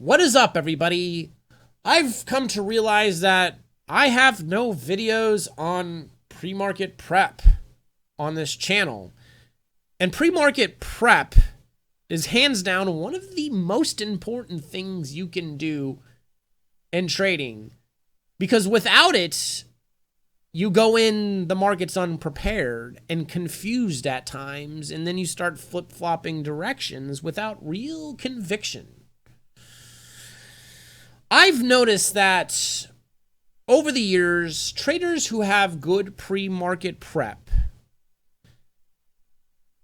What is up, everybody? I've come to realize that I have no videos on pre-market prep on this channel. And pre-market prep is hands down one of the most important things you can do in trading. Because without it, you go in the markets unprepared and confused at times, and then you start flip-flopping directions without real conviction. I've noticed that over the years, traders who have good pre-market prep,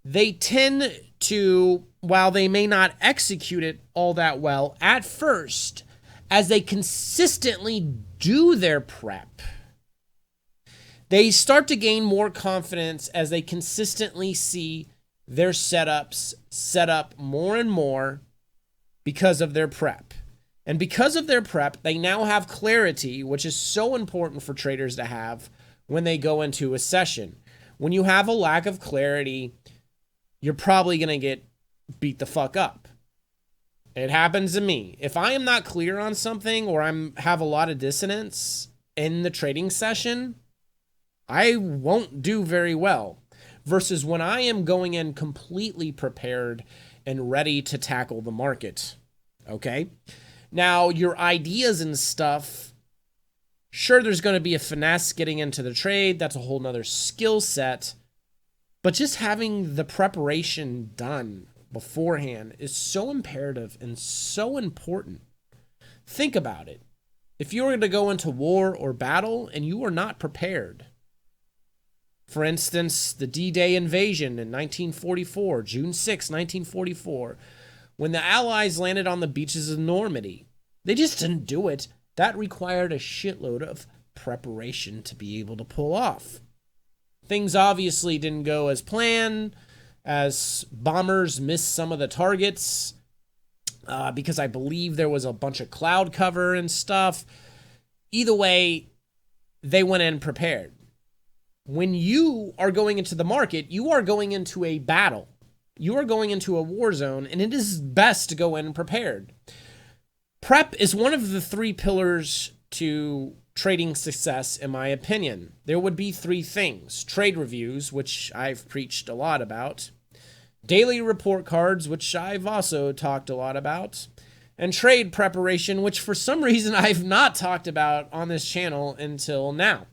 they tend to, while they may not execute it all that well at first, as they consistently do their prep, they start to gain more confidence as they consistently see their setups set up more and more because of their prep. And because of their prep, they now have clarity, which is so important for traders to have when they go into a session. When you have a lack of clarity, you're probably going to get beat the fuck up. It happens to me. If I am not clear on something or have a lot of dissonance in the trading session, I won't do very well. Versus when I am going in completely prepared and ready to tackle the market. Okay? Now, your ideas and stuff, sure, there's going to be a finesse getting into the trade. That's a whole nother skill set. But just having the preparation done beforehand is so imperative and so important. Think about it. If you were going to go into war or battle and you are not prepared, for instance, the D-Day invasion in 1944, June 6, 1944, when the Allies landed on the beaches of Normandy, they just didn't do it. That required a shitload of preparation to be able to pull off. Things obviously didn't go as planned, as bombers missed some of the targets, because I believe there was a bunch of cloud cover and stuff. Either way, they went in prepared. When you are going into the market, you are going into a battle. You are going into a war zone, and it is best to go in prepared. Prep is one of the three pillars to trading success, in my opinion. There would be three things: trade reviews, which I've preached a lot about, daily report cards, which I've also talked a lot about, and trade preparation, which for some reason I've not talked about on this channel until now.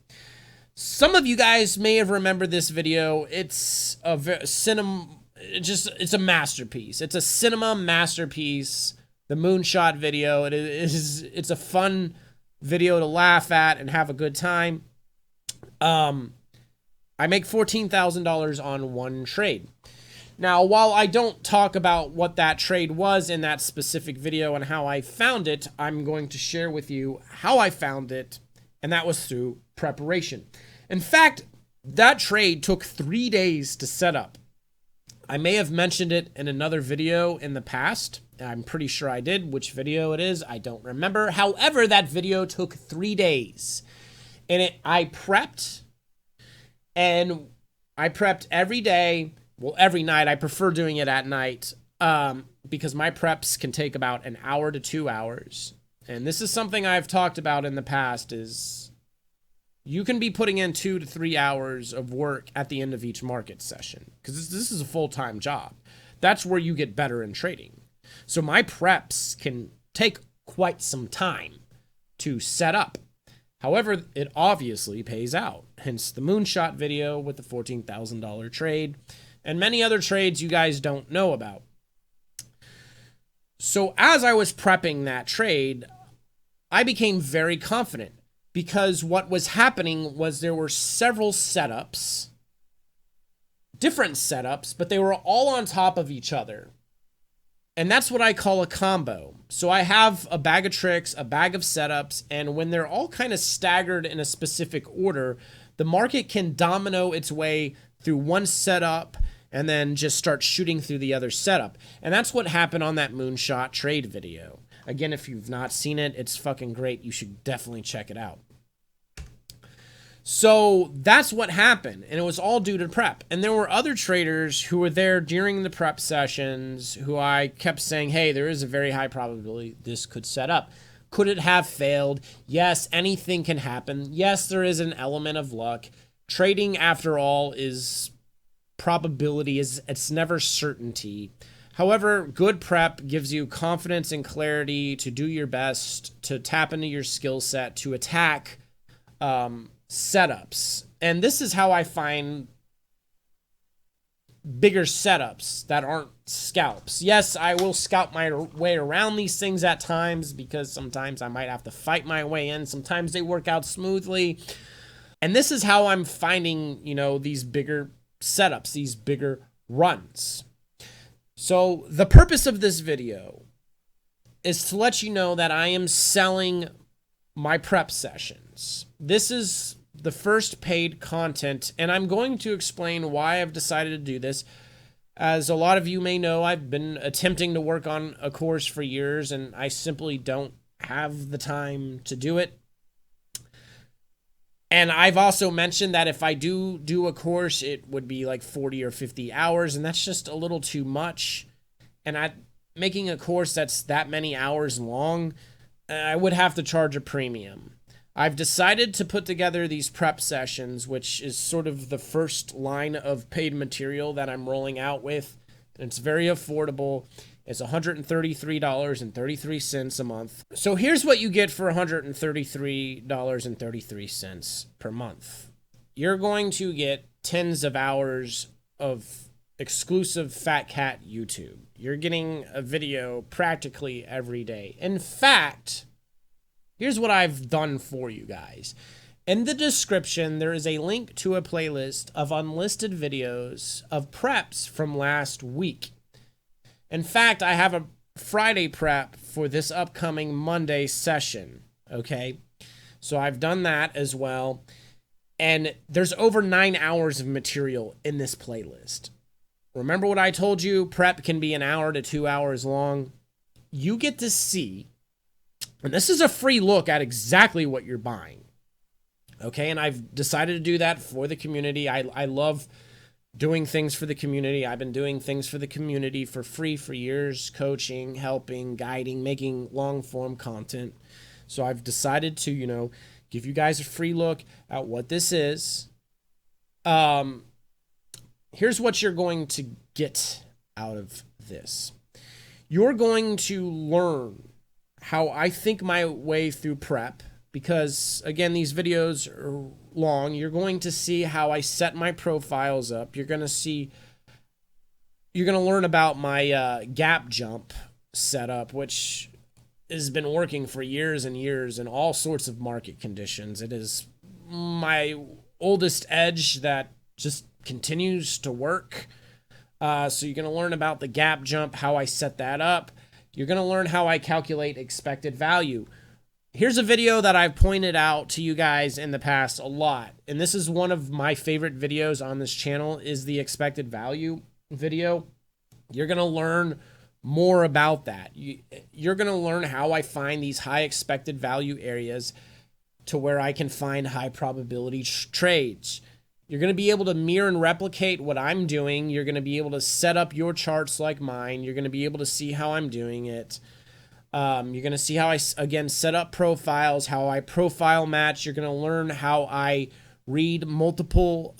Some of you guys may have remembered this video. It's a it's a masterpiece. It's a cinema masterpiece. The moonshot video. It's a fun video to laugh at and have a good time. I make $14,000 on one trade. Now, while I don't talk about what that trade was in that specific video and how I found it, I'm going to share with you how I found it, and that was through preparation. In fact, that trade took 3 days to set up. I may have mentioned it in another video in the past. I'm pretty sure I did. Which video it is, I don't remember. However, that video took 3 days. And I prepped. And I prepped every day. Well, every night. I prefer doing it at night. Because my preps can take about an hour to 2 hours. And this is something I've talked about in the past is you can be putting in 2 to 3 hours of work at the end of each market session, because this is a full-time job. That's where you get better in trading. So my preps can take quite some time to set up. However, it obviously pays out. Hence the moonshot video with the $14,000 trade and many other trades you guys don't know about. So as I was prepping that trade, I became very confident. Because what was happening was there were several setups, different setups, but they were all on top of each other. And that's what I call a combo. So I have a bag of tricks, a bag of setups, and when they're all kind of staggered in a specific order, the market can domino its way through one setup and then just start shooting through the other setup. And that's what happened on that moonshot trade video. Again, if you've not seen it, it's fucking great. You should definitely check it out. So that's what happened, and it was all due to prep. And there were other traders who were there during the prep sessions who I kept saying, hey, there is a very high probability this could set up. Could it have failed? Yes, anything can happen. Yes, there is an element of luck. Trading, after all, is probability. It's never certainty. However, good prep gives you confidence and clarity to do your best, to tap into your skill set, to attack setups. And this is how I find bigger setups that aren't scalps. Yes, I will scalp my way around these things at times because sometimes I might have to fight my way in. Sometimes they work out smoothly. And this is how I'm finding, these bigger setups, these bigger runs. So the purpose of this video is to let you know that I am selling my prep sessions. This is the first paid content, and I'm going to explain why I've decided to do this. As a lot of you may know, I've been attempting to work on a course for years, and I simply don't have the time to do it. And I've also mentioned that if I do a course, it would be like 40 or 50 hours, and that's just a little too much. And making a course that's that many hours long, I would have to charge a premium. I've decided to put together these prep sessions, which is sort of the first line of paid material that I'm rolling out with. It's very affordable. It's $133.33 a month. So here's what you get for $133.33 per month. You're going to get tens of hours of exclusive Fat Cat YouTube. You're getting a video practically every day. In fact, here's what I've done for you guys. In the description, there is a link to a playlist of unlisted videos of preps from last week. In fact, I have a Friday prep for this upcoming Monday session, okay? So I've done that as well. And there's over 9 hours of material in this playlist. Remember what I told you? Prep can be an hour to 2 hours long. You get to see, and this is a free look at exactly what you're buying, okay? And I've decided to do that for the community. I love doing things for the community. I've been doing things for the community for free for years, coaching, helping, guiding, making long-form content. So I've decided to, give you guys a free look at what this is. Here's what you're going to get out of this. You're going to learn how I think my way through prep, because, again, these videos are long. You're going to see how I set my profiles up. You're going to learn about my gap jump setup, which has been working for years and years in all sorts of market conditions. It is my oldest edge that just continues to work. So you're going to learn about the gap jump, how I set that up. You're going to learn how I calculate expected value. Here's a video that I've pointed out to you guys in the past a lot, and this is one of my favorite videos on this channel, is the expected value video. You're going to learn more about that. You're going to learn how I find these high expected value areas to where I can find high probability trades. You're going to be able to mirror and replicate what I'm doing. You're going to be able to set up your charts like mine. You're going to be able to see how I'm doing it. You're going to see how I, again, set up profiles, how I profile match. You're going to learn how I read multiple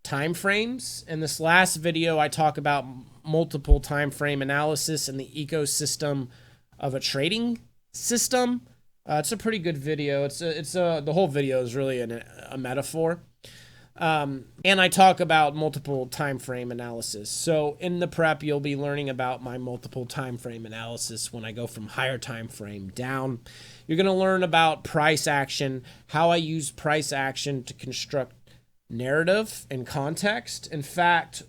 time frames. In this last video, I talk about multiple time frame analysis and the ecosystem of a trading system. It's a pretty good video. The whole video is really a metaphor. And I talk about multiple time frame analysis. So in the prep, you'll be learning about my multiple time frame analysis when I go from higher time frame down. You're going to learn about price action, how I use price action to construct narrative and context. In fact,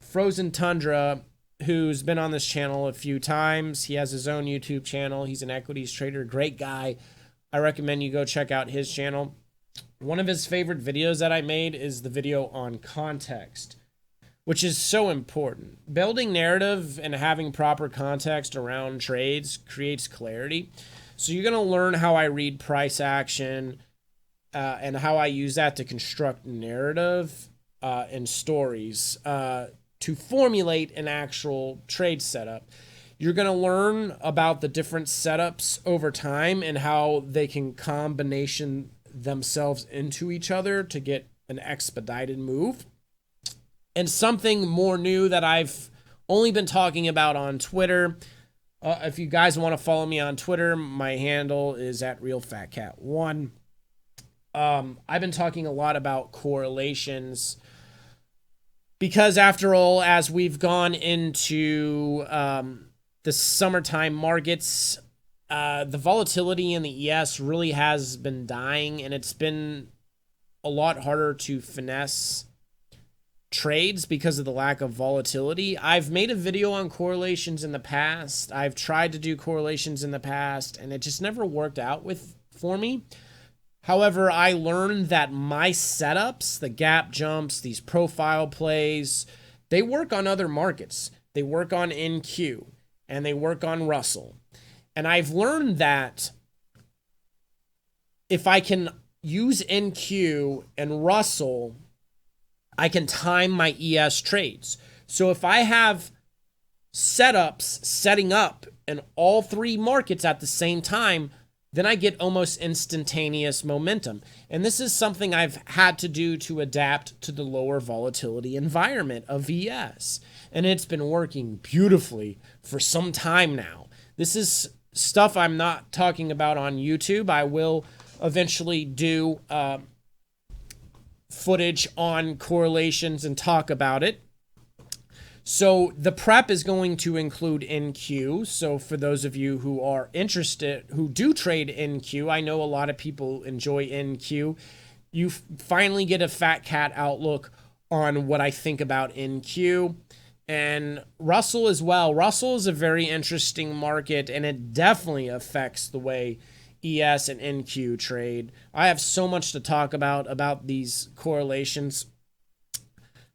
Frozen Tundra, who's been on this channel a few times, he has his own YouTube channel. He's an equities trader, great guy. I recommend you go check out his channel. One of his favorite videos that I made is the video on context, which is so important. Building narrative and having proper context around trades creates clarity. So you're going to learn how I read price action, and how I use that to construct narrative and stories to formulate an actual trade setup. You're going to learn about the different setups over time and how they can combination themselves into each other to get an expedited move. And something more new that I've only been talking about on Twitter. If you guys want to follow me on Twitter, my handle is at RealFatCat1. I've been talking a lot about correlations because, after all, as we've gone into the summertime markets, the volatility in the ES really has been dying, and it's been a lot harder to finesse trades because of the lack of volatility. I've made a video on correlations in the past. I've tried to do correlations in the past, and it just never worked out for me. However, I learned that my setups, the gap jumps, these profile plays, they work on other markets. They work on NQ, and they work on Russell. And I've learned that if I can use NQ and Russell, I can time my ES trades. So if I have setups setting up in all three markets at the same time, then I get almost instantaneous momentum. And this is something I've had to do to adapt to the lower volatility environment of ES. And it's been working beautifully for some time now. This is stuff I'm not talking about on YouTube. I will eventually do footage on correlations and talk about it. So the prep is going to include NQ. So for those of you who are interested, who do trade NQ, I know a lot of people enjoy NQ. You finally get a Fat Cat outlook on what I think about NQ. And Russell as well. Russell is a very interesting market, and it definitely affects the way ES and NQ trade. I have so much to talk about these correlations.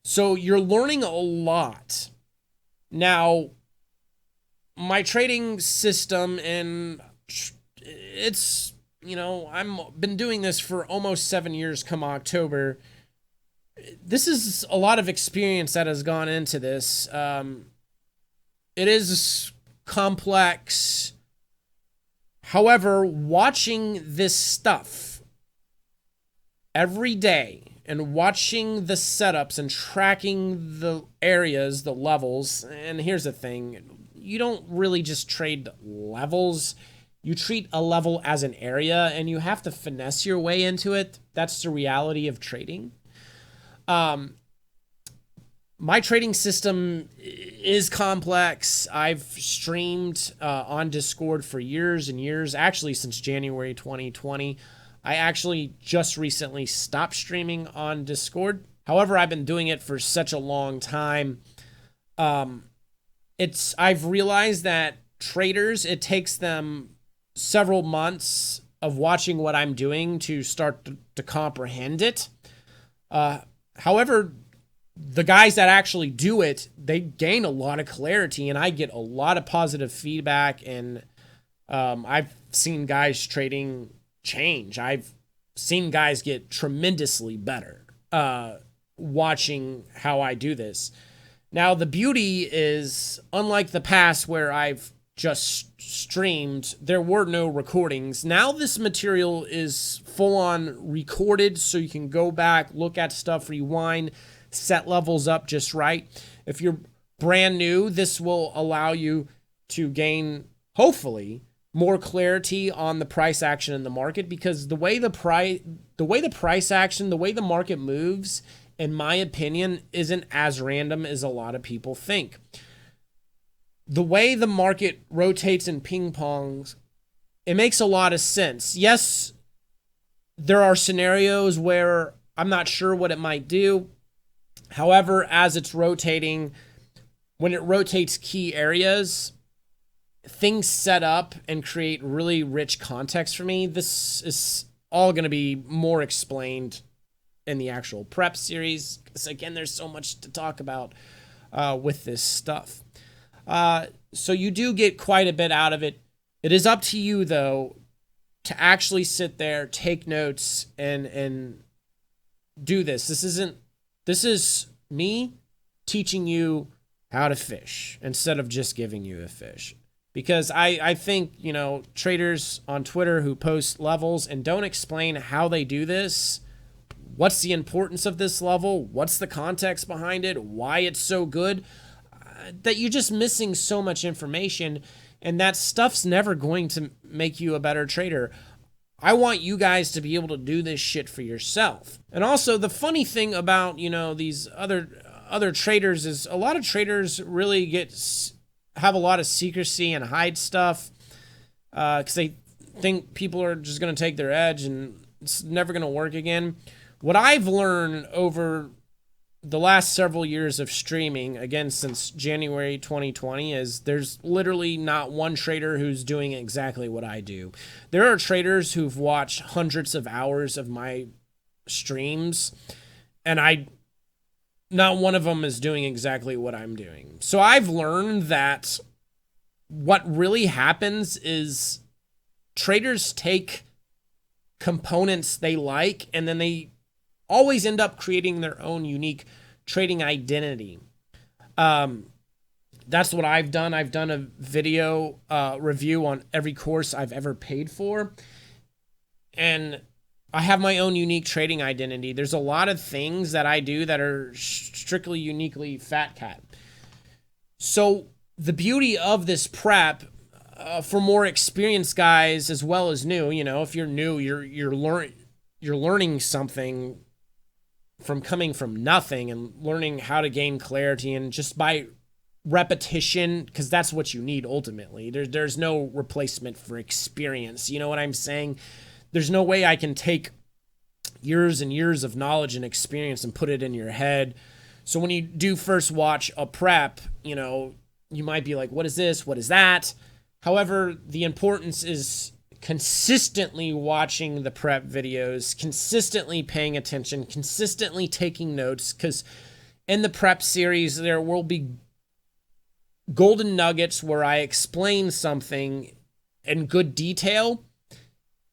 So you're learning a lot. Now, my trading system, and it's, I've been doing this for almost 7 years come October. This is a lot of experience that has gone into this. It is complex. However, watching this stuff every day and watching the setups and tracking the areas, the levels, and here's the thing, you don't really just trade levels. You treat a level as an area, and you have to finesse your way into it. That's the reality of trading. My trading system is complex. I've streamed on Discord for years and years, actually since January 2020. I actually just recently stopped streaming on Discord. However, I've been doing it for such a long time. I've realized that traders, it takes them several months of watching what I'm doing to start to comprehend it. However, the guys that actually do it, they gain a lot of clarity, and I get a lot of positive feedback, and I've seen guys trading change. I've seen guys get tremendously better watching how I do this. Now, the beauty is, unlike the past where I've just streamed, there were no recordings. Now this material is full on recorded, so you can go back, look at stuff, rewind, set levels up just right. If you're brand new, this will allow you to gain, hopefully, more clarity on the price action in the market, because the way the price action, the way the market moves, in my opinion, isn't as random as a lot of people think. The way the market rotates in ping pongs, it makes a lot of sense. Yes, there are scenarios where I'm not sure what it might do. However, as it's rotating, when it rotates key areas, things set up and create really rich context for me. This is all going to be more explained in the actual prep series, because again, there's so much to talk about with this stuff. So you do get quite a bit out of it. It is up to you, though, to actually sit there, take notes, and do this. This is me teaching you how to fish instead of just giving you a fish. Because I think, traders on Twitter who post levels and don't explain how they do this, what's the importance of this level, what's the context behind it, why it's so good, that you're just missing so much information, and that stuff's never going to make you a better trader. I want you guys to be able to do this shit for yourself. And also, the funny thing about, these other traders is a lot of traders really have a lot of secrecy and hide stuff because they think people are just going to take their edge and it's never going to work again. What I've learned over the last several years of streaming, again, since January 2020, is there's literally not one trader who's doing exactly what I do. There are traders who've watched hundreds of hours of my streams, and not one of them is doing exactly what I'm doing. So I've learned that what really happens is traders take components they like, and then they always end up creating their own unique trading identity. That's what I've done. I've done a video review on every course I've ever paid for, and I have my own unique trading identity. There's a lot of things that I do that are strictly uniquely Fat Cat. So the beauty of this prep for more experienced guys as well as new, if you're new, you're learning something from coming from nothing and learning how to gain clarity, and just by repetition, because that's what you need ultimately. There's no replacement for experience. You know what I'm saying? There's no way I can take years and years of knowledge and experience and put it in your head. So when you do first watch a prep, you might be like, what is this? What is that? However, the importance is consistently watching the prep videos, consistently paying attention, consistently taking notes, because in the prep series, there will be golden nuggets where I explain something in good detail.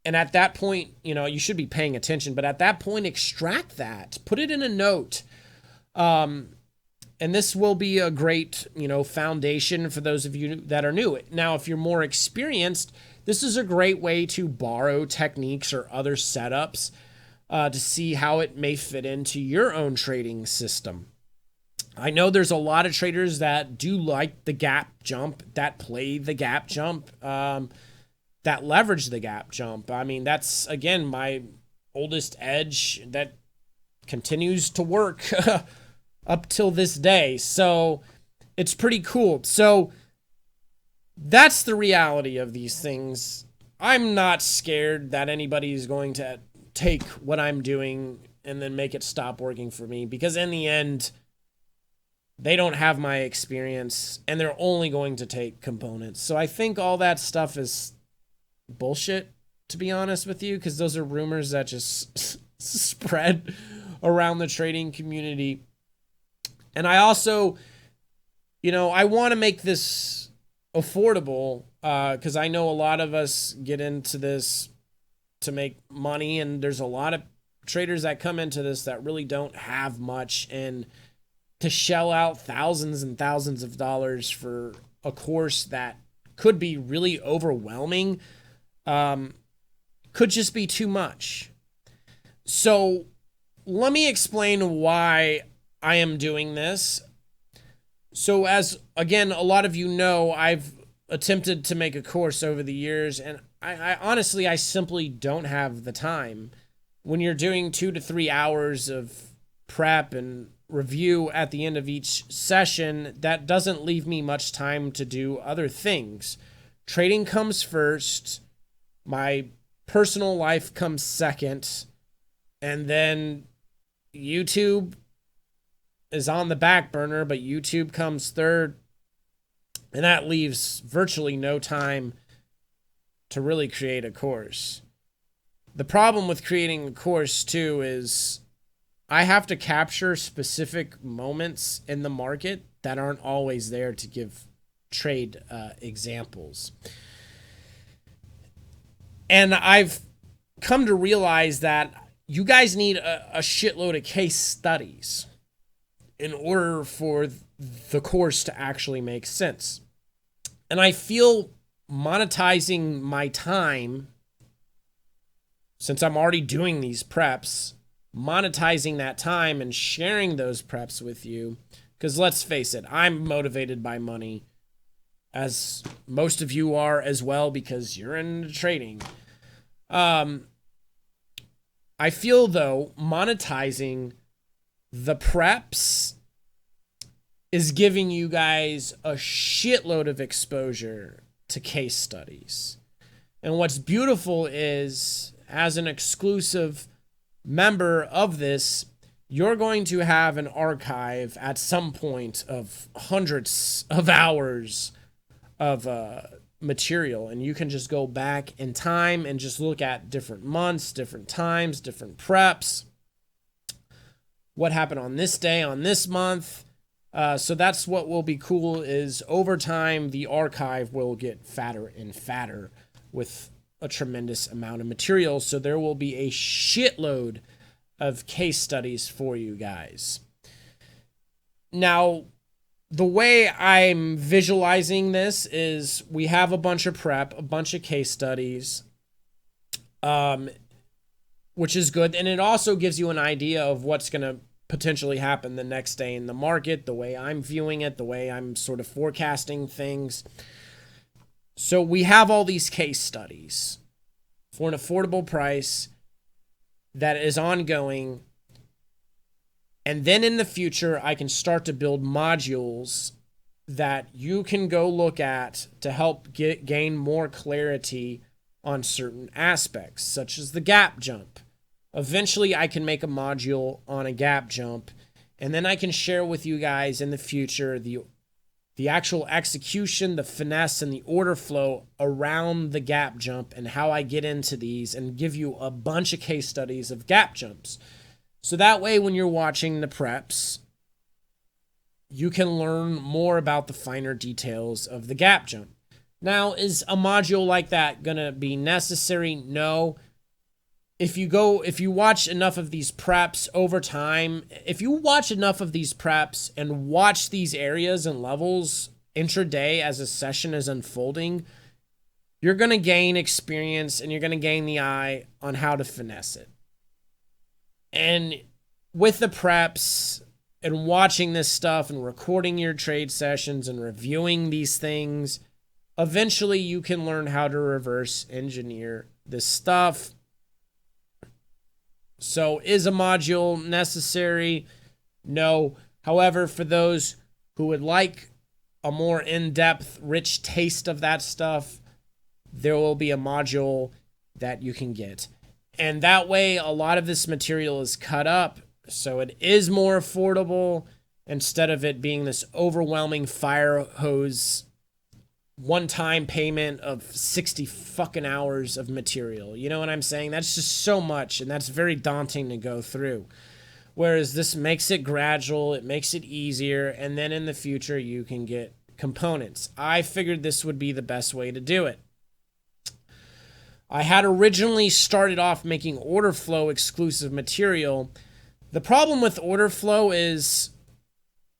And at that point, you should be paying attention, but at that point, extract that, put it in a note. And this will be a great, foundation for those of you that are new. Now, if you're more experienced, this is a great way to borrow techniques or other setups to see how it may fit into your own trading system. I know there's a lot of traders that do like the gap jump, that play the gap jump, that leverage the gap jump. I mean, that's, again, my oldest edge that continues to work up till this day. So it's pretty cool. So that's the reality of these things. I'm not scared that anybody's going to take what I'm doing and then make it stop working for me, because in the end, they don't have my experience and they're only going to take components. So I think all that stuff is bullshit, to be honest with you, because those are rumors that just spread around the trading community. And I also, I want to make this affordable because I know a lot of us get into this to make money, and there's a lot of traders that come into this that really don't have much, and to shell out thousands and thousands of dollars for a course that could be really overwhelming could just be too much. So let me explain why I am doing this. So as, again, a lot of you know, I've attempted to make a course over the years, and I honestly, I simply don't have the time. When you're doing 2 to 3 hours of prep and review at the end of each session, that doesn't leave me much time to do other things. Trading comes first. My personal life comes second. And then YouTube is on the back burner, but YouTube comes third. And that leaves virtually no time to really create a course. The problem with creating a course, too, is I have to capture specific moments in the market that aren't always there to give trade examples. And I've come to realize that you guys need a shitload of case studies in order for the course to actually make sense. And I feel monetizing my time, since I'm already doing these preps, monetizing that time and sharing those preps with you, because let's face it, I'm motivated by money, as most of you are as well, because you're into trading. I feel, though, monetizing the preps is giving you guys a shitload of exposure to case studies. And what's beautiful is, as an exclusive member of this, you're going to have an archive at some point of hundreds of hours of material, and you can just go back in time and just look at different months, different times, different preps, what happened on this day, on this month. So that's what will be cool, is over time the archive will get fatter and fatter with a tremendous amount of material. So there will be a shitload of case studies for you guys. Now, the way I'm visualizing this is we have a bunch of prep, a bunch of case studies, which is good. And it also gives you an idea of what's going to potentially happen the next day in the market, the way I'm viewing it, the way I'm sort of forecasting things. So we have all these case studies for an affordable price that is ongoing. And then in the future, I can start to build modules that you can go look at to help gain more clarity on certain aspects, such as the gap jump. Eventually, I can make a module on a gap jump, and then I can share with you guys in the future the actual execution, the finesse, and the order flow around the gap jump and how I get into these, and give you a bunch of case studies of gap jumps. So that way, when you're watching the preps, you can learn more about the finer details of the gap jump. Now, is a module like that going to be necessary? No. If you watch enough of these preps over time, if you watch enough of these preps and watch these areas and levels intraday as a session is unfolding, you're going to gain experience and you're going to gain the eye on how to finesse it. And with the preps and watching this stuff and recording your trade sessions and reviewing these things, eventually you can learn how to reverse engineer this stuff. So is a module necessary? No. However, for those who would like a more in-depth, rich taste of that stuff, there will be a module that you can get. And that way, a lot of this material is cut up, so it is more affordable instead of it being this overwhelming fire hose one-time payment of 60 fucking hours of material. You know what I'm saying? That's just so much, and that's very daunting to go through. Whereas this makes it gradual, it makes it easier, and then in the future you can get components. I figured this would be the best way to do it. I had originally started off making order flow exclusive material. The problem with order flow is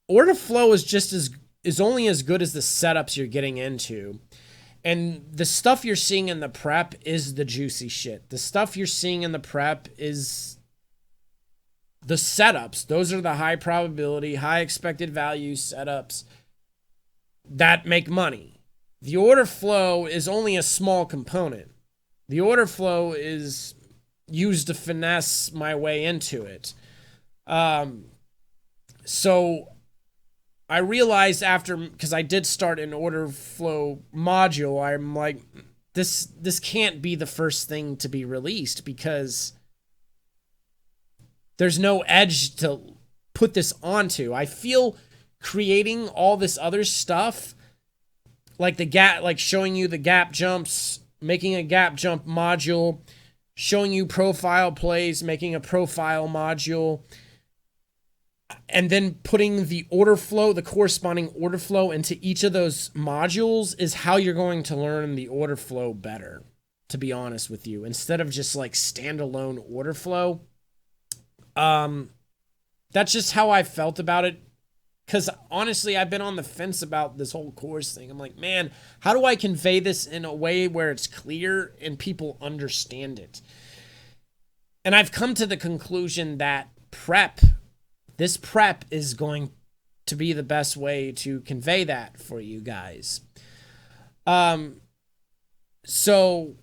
is only as good as the setups you're getting into. And the stuff you're seeing in the prep is the juicy shit. The stuff you're seeing in the prep is the setups. Those are the high probability, high expected value setups that make money. The order flow is only a small component. The order flow is used to finesse my way into it. So I realized because I did start an order flow module, I'm like, this can't be the first thing to be released because there's no edge to put this onto. I feel creating all this other stuff, like showing you the gap jumps, making a gap jump module, showing you profile plays, making a profile module, and then putting the order flow, the corresponding order flow into each of those modules is how you're going to learn the order flow better. to be honest with you, instead of just like standalone order flow. That's just how I felt about it. Because honestly, I've been on the fence about this whole course thing. I'm like, man, how do I convey this in a way where it's clear and people understand it? And I've come to the conclusion that this prep is going to be the best way to convey that for you guys. So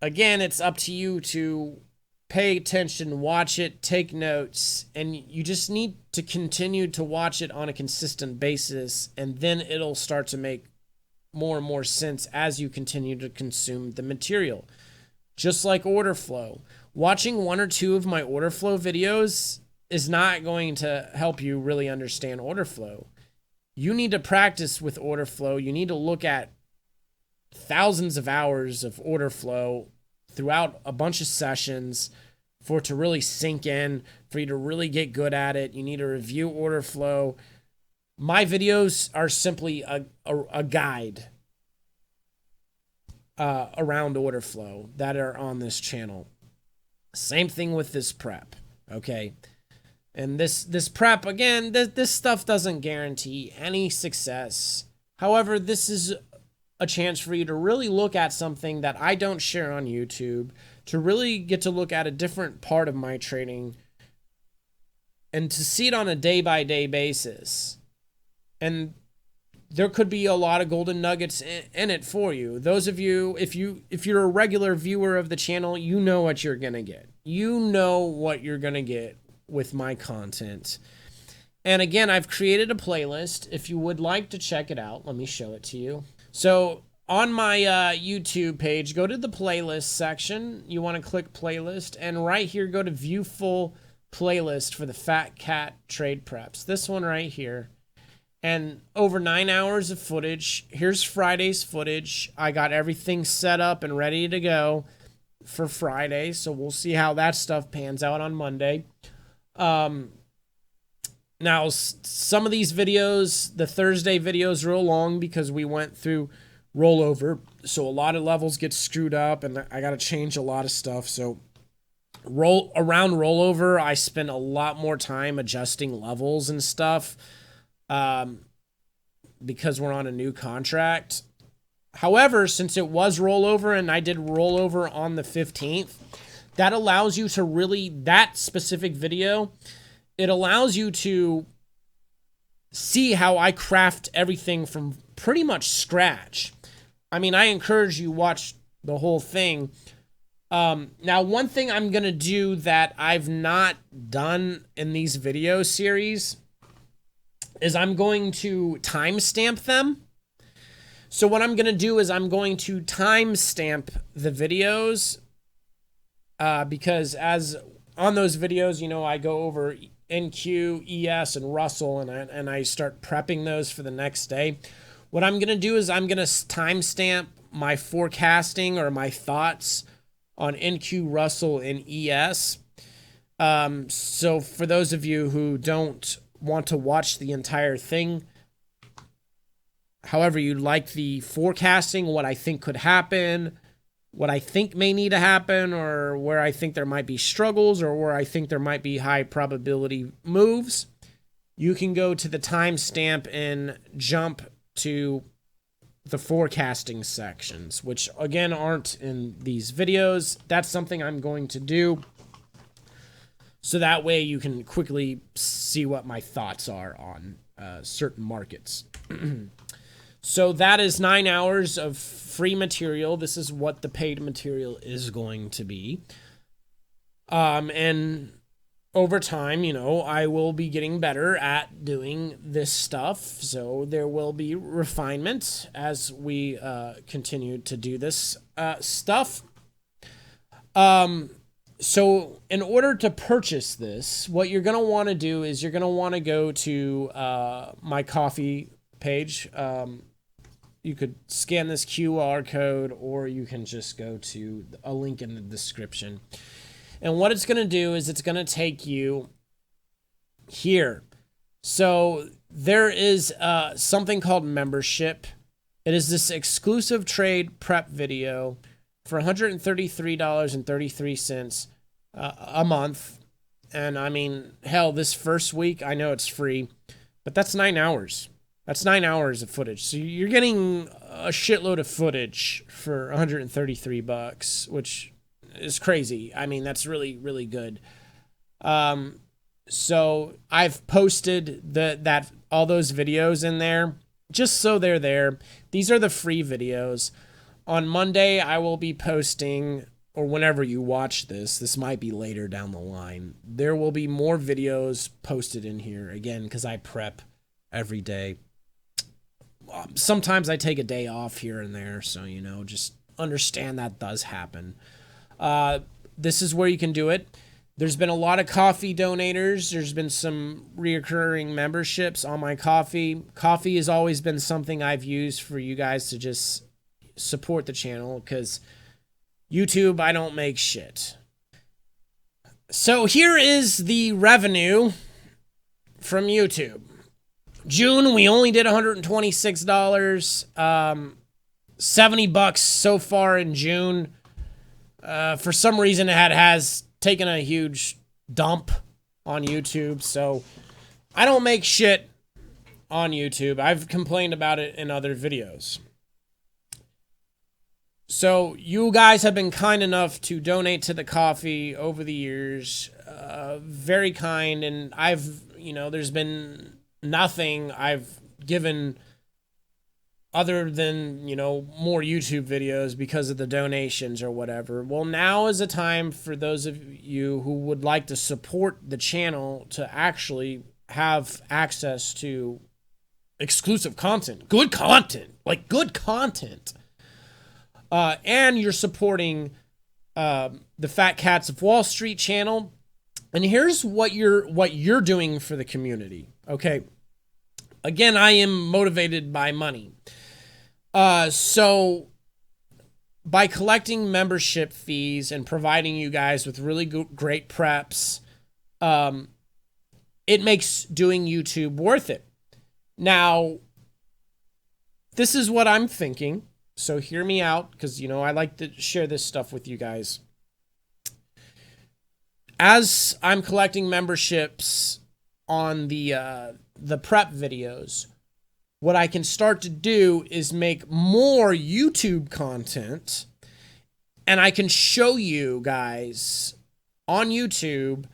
again, it's up to you to pay attention, watch it, take notes, and you just need to continue to watch it on a consistent basis, and then it'll start to make more and more sense as you continue to consume the material. Just like order flow. Watching one or two of my order flow videos is not going to help you really understand order flow. You need to practice with order flow. You need to look at thousands of hours of order flow throughout a bunch of sessions for it to really sink in, for you to really get good at it. You need to review order flow. My videos are simply a guide around order flow that are on this channel. Same thing with this prep, okay? And this prep, again, this stuff doesn't guarantee any success. However, this is a chance for you to really look at something that I don't share on YouTube, to really get to look at a different part of my trading and to see it on a day-by-day basis. And there could be a lot of golden nuggets in it for you. Those of you, if you're a regular viewer of the channel, you know what you're going to get. You know what you're going to get with my content. And again, I've created a playlist. If you would like to check it out, let me show it to you. So on my YouTube page, go to the playlist section. You want to click playlist, and right here, go to view full playlist for the Fat Cat trade preps. This one right here. And over 9 hours of footage. Here's Friday's footage. I got everything set up and ready to go for Friday. So we'll see how that stuff pans out on Monday. Now, some of these videos, the Thursday videos, are long because we went through rollover. So a lot of levels get screwed up and I got to change a lot of stuff. So around rollover, I spent a lot more time adjusting levels and stuff because we're on a new contract. However, since it was rollover and I did rollover on the 15th, that allows you to really, that specific video, it allows you to see how I craft everything from pretty much scratch. I mean, I encourage you watch the whole thing. Now, one thing I'm going to do that I've not done in these video series is I'm going to timestamp them. So what I'm going to do is I'm going to timestamp the videos because as on those videos, you know, I go over NQ, ES, and Russell, and I start prepping those for the next day. What I'm going to do is I'm going to timestamp my forecasting or my thoughts on NQ, Russell, and ES. So for those of you who don't want to watch the entire thing, however you like the forecasting, what I think could happen, what I think may need to happen, or where I think there might be struggles, or where I think there might be high probability moves, you can go to the timestamp and jump to the forecasting sections, which again aren't in these videos. That's something I'm going to do, so that way you can quickly see what my thoughts are on certain markets. So that is 9 hours of free material. This is what the paid material is going to be. And over time, you know, I will be getting better at doing this stuff. So there will be refinement as we continue to do this stuff. So in order to purchase this, what you're going to want to do is you're going to want to go to my Ko-fi page. You could scan this QR code, or you can just go to a link in the description. And what it's going to do is it's going to take you here. So there is something called membership. It is this exclusive trade prep video for $133.33 a month. And I mean, hell, this first week, I know it's free, but that's 9 hours. That's 9 hours of footage. So you're getting a shitload of footage for $133, which is crazy. I mean, that's really, really good. So I've posted that all those videos in there just so they're there. These are the free videos. On Monday, I will be posting, or whenever you watch this might be later down the line, there will be more videos posted in here, again, because I prep every day. Sometimes I take a day off here and there, so, you know, just understand that does happen. This is where you can do it. There's been a lot of coffee donators. There's been some reoccurring memberships on my coffee. Coffee has always been something I've used for you guys to just support the channel, because YouTube, I don't make shit. So here is the revenue from YouTube. June, we only did $126. $70 so far in June. For some reason, it has taken a huge dump on YouTube. So I don't make shit on YouTube. I've complained about it in other videos. So you guys have been kind enough to donate to the coffee over the years. Very kind. And there's been nothing I've given other than, more YouTube videos because of the donations or whatever. Well, now is a time for those of you who would like to support the channel to actually have access to exclusive content. Good content. Like, good content. And you're supporting the Fat Cats of Wall Street channel. And here's what you're doing for the community. Okay. Again, I am motivated by money. So by collecting membership fees and providing you guys with really great preps, it makes doing YouTube worth it. Now, this is what I'm thinking. So hear me out, because, I like to share this stuff with you guys. As I'm collecting memberships on the prep videos, what I can start to do is make more YouTube content, and I can show you guys on YouTube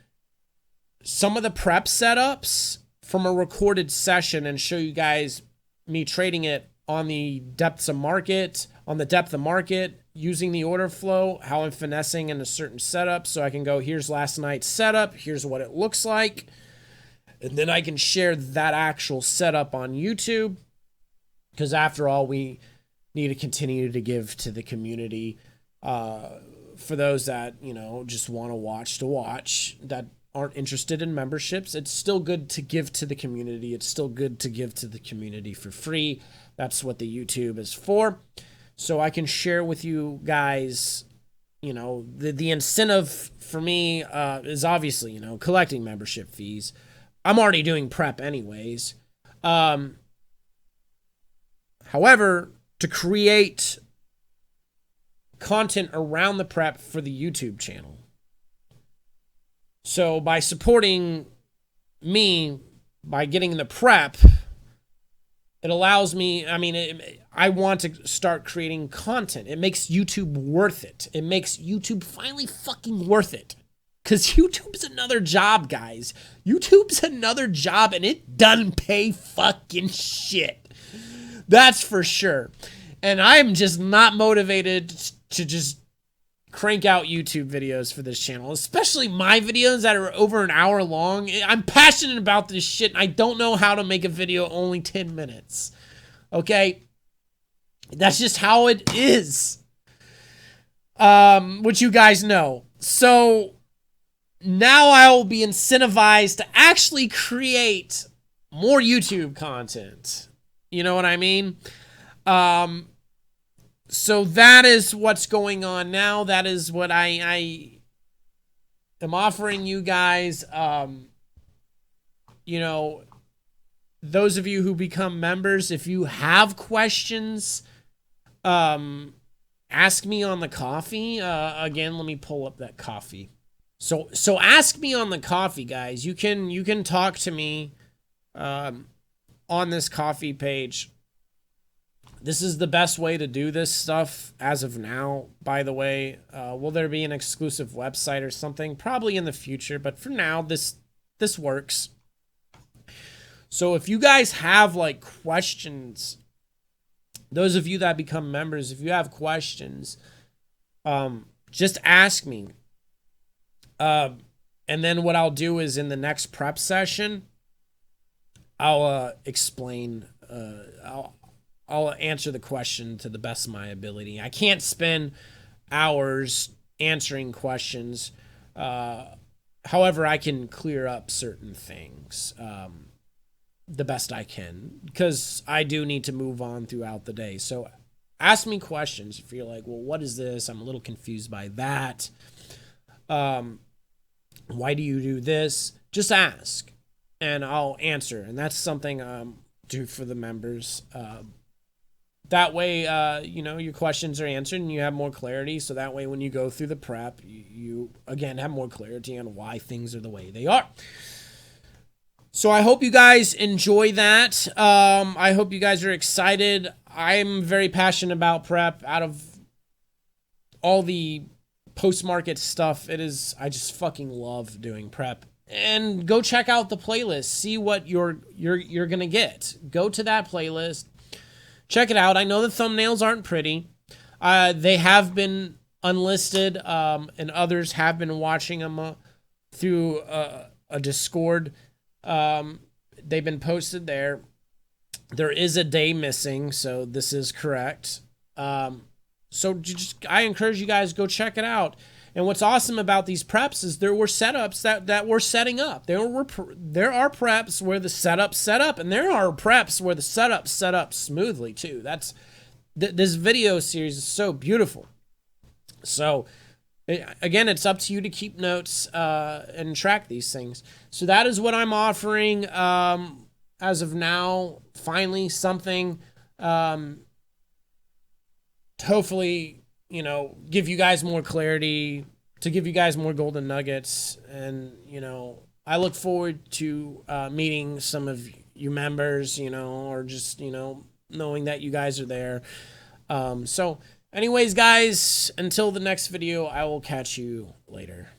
some of the prep setups from a recorded session and show you guys me trading it on the depth of market, using the order flow, how I'm finessing in a certain setup. So I can go, here's last night's setup, here's what it looks like. And then I can share that actual setup on YouTube, because after all, we need to continue to give to the community. For those that, just want to watch, that aren't interested in memberships, it's still good to give to the community. It's still good to give to the community for free. That's what the YouTube is for. So I can share with you guys, the incentive for me is obviously, collecting membership fees. I'm already doing prep anyways. However, to create content around the prep for the YouTube channel. So by supporting me, by getting the prep, it allows me, I want to start creating content. It makes YouTube worth it. It makes YouTube finally fucking worth it. Because YouTube's another job, guys. YouTube's another job, and it doesn't pay fucking shit. That's for sure. And I'm just not motivated to just crank out YouTube videos for this channel, especially my videos that are over an hour long. I'm passionate about this shit, and I don't know how to make a video only 10 minutes. Okay? That's just how it is. Which you guys know. So now I will be incentivized to actually create more YouTube content. You know what I mean? So that is what's going on now. That is what I am offering you guys. Those of you who become members, if you have questions, Ask me on the coffee. Again, let me pull up that coffee. So ask me on the coffee, guys. You can talk to me on this coffee page. This is the best way to do this stuff as of now, by the way. Will there be an exclusive website or something? Probably in the future, but for now, this works. So if you guys have like questions, those of you that become members, if you have questions, just ask me. And then what I'll do is in the next prep session, I'll explain, I'll answer the question to the best of my ability. I can't spend hours answering questions. However, I can clear up certain things the best I can, because I do need to move on throughout the day. So ask me questions if you're like, well, what is this? I'm a little confused by that. Why do you do this? Just ask and I'll answer. And that's something I do for the members. That way, your questions are answered and you have more clarity. So that way, when you go through the prep, you again have more clarity on why things are the way they are. So I hope you guys enjoy that. I hope you guys are excited. I'm very passionate about prep. Out of all the post-market stuff, I just fucking love doing prep. And go check out the playlist. See what you're gonna get. Go to that playlist. Check it out. I know the thumbnails aren't pretty. They have been unlisted, and others have been watching them through a Discord. They've been posted there. There is a day missing, so this is correct. So I encourage you guys, go check it out. And what's awesome about these preps is there were setups that we're setting up. There are preps where the setup's set up, and there are preps where the setup's set up smoothly too. This video series is so beautiful. So again, it's up to you to keep notes and track these things. So that is what I'm offering as of now. Finally, something hopefully, give you guys more clarity, to give you guys more golden nuggets. And, I look forward to meeting some of you members, or just, knowing that you guys are there. So anyways, guys, until the next video, I will catch you later.